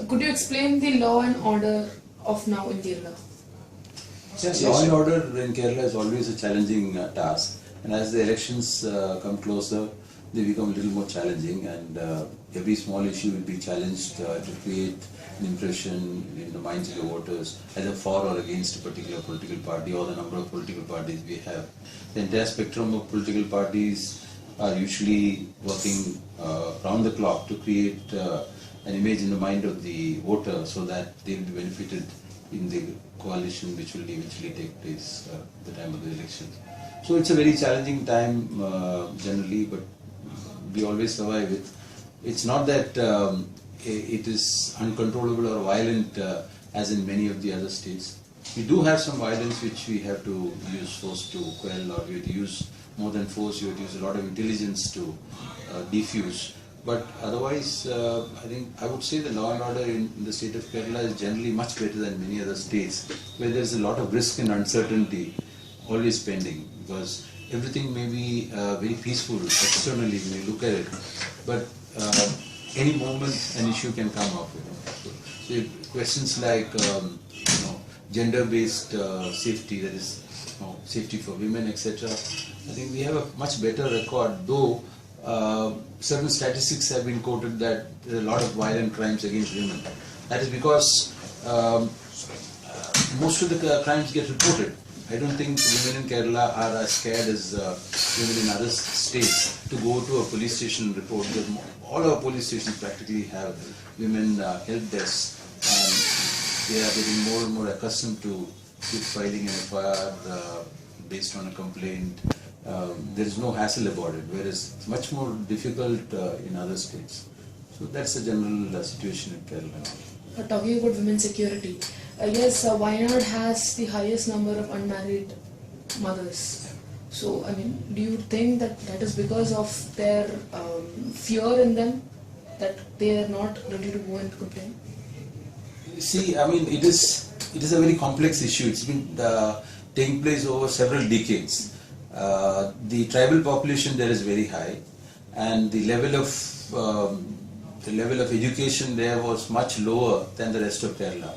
Could you explain the law and order of now in Kerala? Yes, law and order in Kerala is always a challenging task, and as the elections come closer, they become a little more challenging, and every small issue will be challenged to create an impression in the minds of the voters, either for or against a particular political party or the number of political parties we have. The entire spectrum of political parties are usually working round the clock to create an image in the mind of the voter so that they will be benefited in the coalition which will eventually take place at the time of the elections. So it's a very challenging time generally, but we always survive it. It's not that it is uncontrollable or violent as in many of the other states. We do have some violence which we have to use force to quell, or we have to use more than force, you have to use a lot of intelligence to defuse. But otherwise, I would say the law and order in the state of Kerala is generally much better than many other states, where there is a lot of risk and uncertainty always pending, because everything may be very peaceful externally when you look at it, but any moment an issue can come up. So questions like gender-based safety, that is safety for women, etc. I think we have a much better record, though certain statistics have been quoted that there are a lot of violent crimes against women. That is because most of the crimes get reported. I don't think women in Kerala are as scared as women in other states to go to a police station and report, because all our police stations practically have women help desks, and they are getting more and more accustomed to filing an FIR based on a complaint. There is no hassle about it, whereas it's much more difficult in other states. So that's the general situation in Kerala. Talking about women's security, yes, Wayanad has the highest number of unmarried mothers. So, I mean, do you think that that is because of their fear in them, that they are not ready to go and complain? See, I mean, it is a very complex issue. It's been taking place over several decades. The tribal population there is very high, and the level of education there was much lower than the rest of Kerala.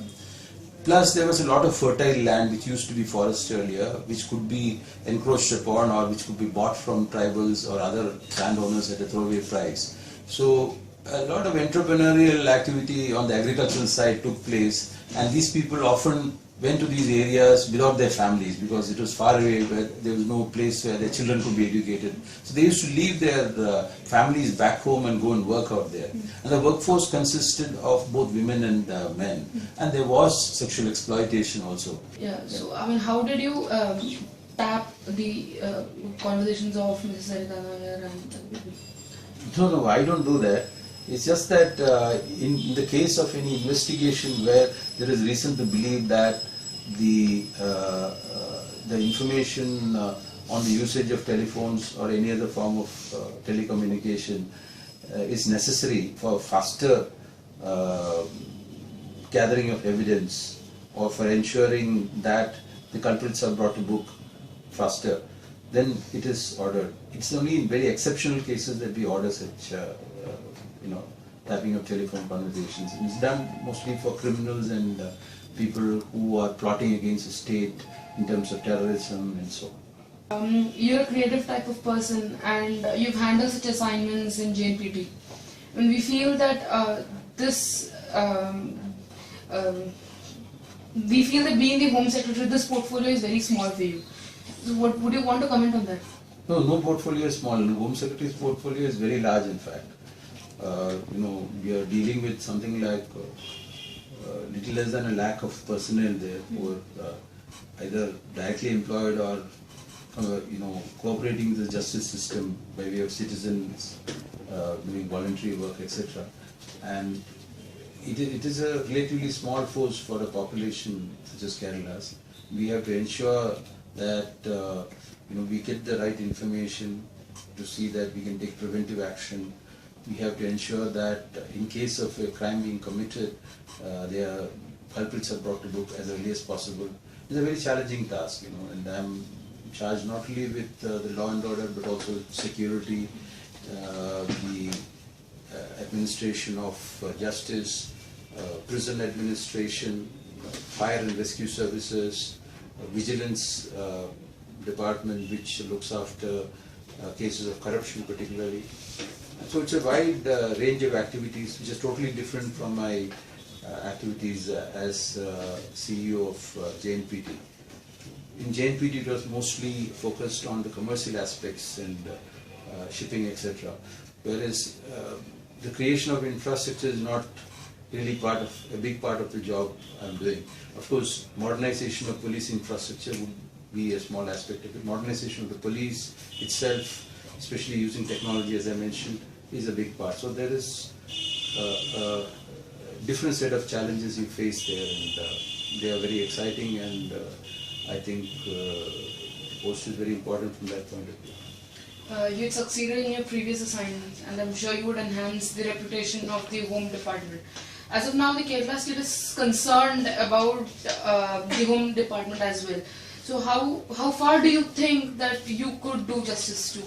Plus, there was a lot of fertile land which used to be forest earlier, which could be encroached upon or which could be bought from tribals or other landowners at a throwaway price. So, a lot of entrepreneurial activity on the agricultural side took place, and these people often went to these areas without their families because it was far away, where there was no place where their children could be educated. So they used to leave their families back home and go and work out there. And the workforce consisted of both women and men. And there was sexual exploitation also. Yeah, so I mean, how did you tap the conversations of Mrs. Saridana here? No, I don't do that. It's just that in the case of any investigation where there is reason to believe that the information on the usage of telephones or any other form of telecommunication is necessary for faster gathering of evidence, or for ensuring that the culprits are brought to book faster, then it is ordered. It's only in very exceptional cases that we order such tapping of telephone conversations. It's done mostly for criminals and people who are plotting against the state in terms of terrorism and so on. You're a creative type of person, and you've handled such assignments in JNPT. When we feel that we feel that being the Home Secretary, this portfolio is very small for you. So what would you want to comment on that? No portfolio is small. The Home Secretary's portfolio is very large, in fact. We are dealing with something like little less than 1 lakh of personnel there who are either directly employed or cooperating with the justice system by way of citizens doing voluntary work, etc. And it is a relatively small force for a population such as Kerala's. We have to ensure that we get the right information to see that we can take preventive action. We have to ensure that in case of a crime being committed, their culprits are brought to book as early as possible. It's a very challenging task, and I'm charged not only with the law and order, but also security, the administration of justice, prison administration, fire and rescue services, vigilance department which looks after cases of corruption particularly. So it's a wide range of activities which is totally different from my activities as CEO of JNPT. In JNPT it was mostly focused on the commercial aspects and shipping, etc. Whereas the creation of infrastructure is not really a big part of the job I'm doing. Of course, modernization of police infrastructure would be a small aspect of it. Modernization of the police itself, especially using technology as I mentioned, is a big part. So there is a different set of challenges you face there, and they are very exciting, and I think the post is very important from that point of view. You had succeeded in your previous assignment, and I'm sure you would enhance the reputation of the Home Department. As of now, the Kerala state is concerned about the Home Department as well. So how far do you think that you could do justice to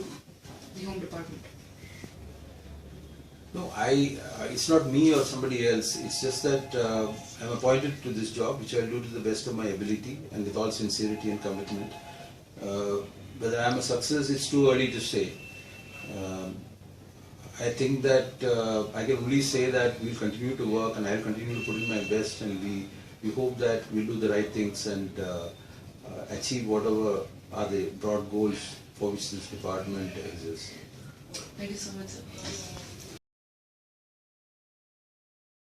the Home Department? No, it's not me or somebody else. It's just that I'm appointed to this job, which I'll do to the best of my ability and with all sincerity and commitment. Whether I'm a success, it's too early to say. I think that I can only say that we'll continue to work, and I'll continue to put in my best, and we hope that we'll do the right things and achieve whatever are the broad goals for which this department exists. Thank you so much, sir.